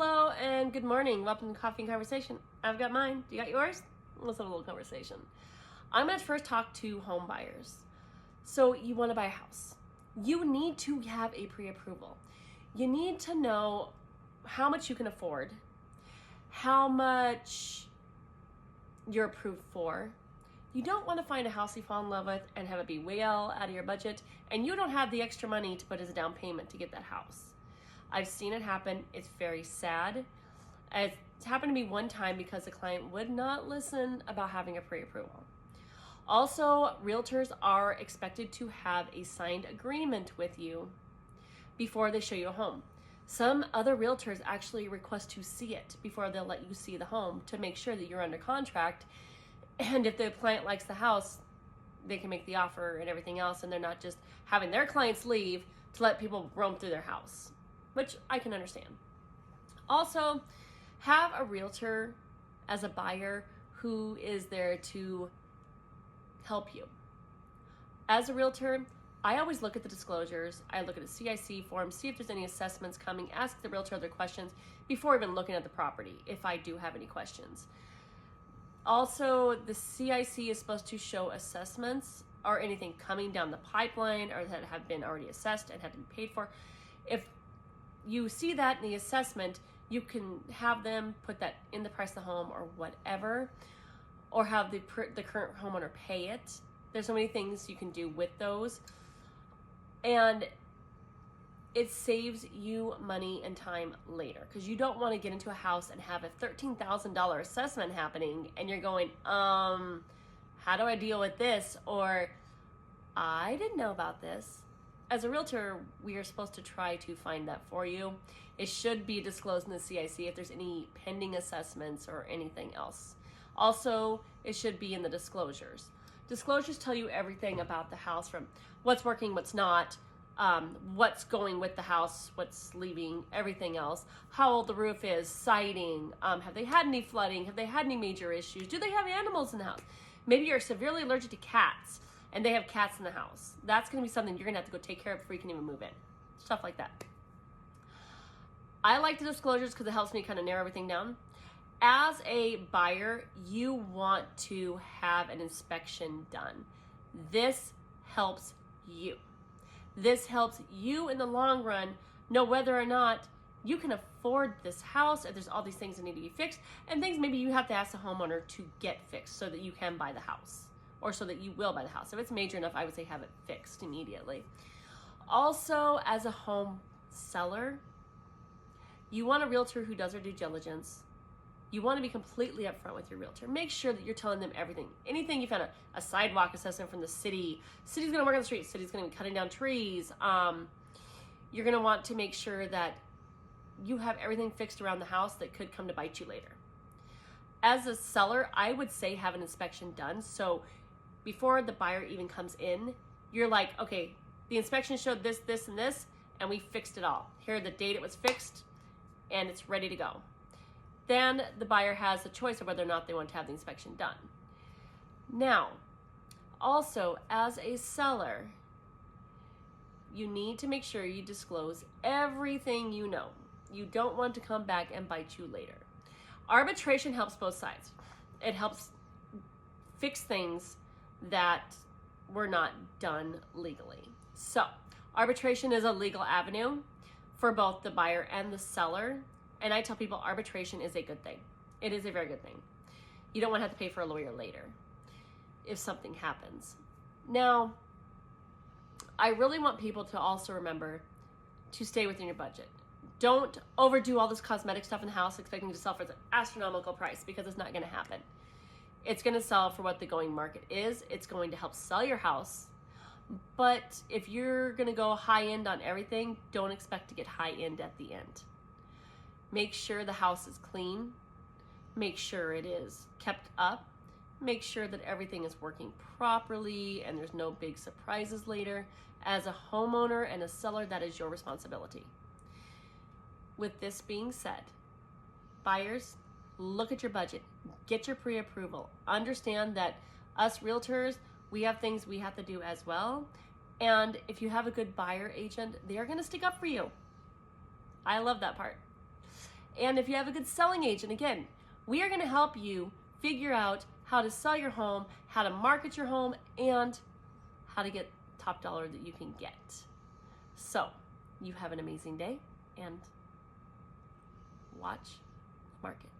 Hello and good morning. Welcome to Coffee and Conversation. I've got mine. You got yours? Let's have a little conversation. I'm going to first talk to home buyers. So you want to buy a house. You need to have a pre-approval. You need to know how much you can afford, how much you're approved for. You don't want to find a house you fall in love with and have it be well out of your budget, and you don't have the extra money to put as a down payment to get that house. I've seen it happen. It's very sad. It's happened to me one time because the client would not listen about having a pre-approval. Also, realtors are expected to have a signed agreement with you before they show you a home. Some other realtors actually request to see it before they'll let you see the home to make sure that you're under contract. And if the client likes the house, they can make the offer and everything else, and they're not just having their clients leave to let people roam through their house, which I can understand. Also, have a realtor as a buyer who is there to help you. As a realtor, I always look at the disclosures. I look at the CIC form, see if there's any assessments coming, ask the realtor other questions before even looking at the property if I do have any questions. Also, the CIC is supposed to show assessments or anything coming down the pipeline or that have been already assessed and have been paid for. If you see that in the assessment, you can have them put that in the price of the home or whatever, or have the current homeowner pay it. There's so many things you can do with those. And it saves you money and time later, because you don't want to get into a house and have a $13,000 assessment happening and you're going, how do I deal with this? Or I didn't know about this. As a realtor, we are supposed to try to find that for you. It should be disclosed in the CIC if there's any pending assessments or anything else. Also, it should be in the disclosures. Disclosures tell you everything about the house, from what's working, what's not, what's going with the house, what's leaving, everything else, how old the roof is, siding, have they had any flooding, have they had any major issues, do they have animals in the house? Maybe you're severely allergic to cats and they have cats in the house. That's going to be something you're going to have to go take care of before you can even move in. Stuff like that. I like the disclosures because it helps me kind of narrow everything down. As a buyer, you want to have an inspection done. This helps you. This helps you in the long run know whether or not you can afford this house, if there's all these things that need to be fixed, and things maybe you have to ask the homeowner to get fixed so that you can buy the house, or so that you will buy the house. If it's major enough, I would say have it fixed immediately. Also, as a home seller, you want a realtor who does their due diligence. You want to be completely upfront with your realtor. Make sure that you're telling them everything. Anything you found, a sidewalk assessment from the city. City's going to work on the street. City's going to be cutting down trees. You're going to want to make sure that you have everything fixed around the house that could come to bite you later. As a seller, I would say have an inspection done. So before the buyer even comes in, you're like, okay, the inspection showed this, this, and this, and we fixed it all. Here are the date it was fixed, and it's ready to go. Then the buyer has the choice of whether or not they want to have the inspection done. Now, also, as a seller, you need to make sure you disclose everything you know. You don't want to come back and bite you later. Arbitration helps both sides. It helps fix things that were not done legally. So, arbitration is a legal avenue for both the buyer and the seller. And I tell people arbitration is a good thing. It is a very good thing. You don't want to have to pay for a lawyer later if something happens. Now, I really want people to also remember to stay within your budget. Don't overdo all this cosmetic stuff in the house expecting to sell for an astronomical price, because it's not going to happen. It's going to sell for what the going market is. It's going to help sell your house. But if you're going to go high end on everything, don't expect to get high end at the end. Make sure the house is clean. Make sure it is kept up. Make sure that everything is working properly and there's no big surprises later. As a homeowner and a seller, that is your responsibility. With this being said, buyers, look at your budget. Get your pre-approval. Understand that us realtors, we have things we have to do as well. And if you have a good buyer agent, they are going to stick up for you. I love that part. And if you have a good selling agent, again, we are going to help you figure out how to sell your home, how to market your home, and how to get top dollar that you can get. So you have an amazing day and watch market.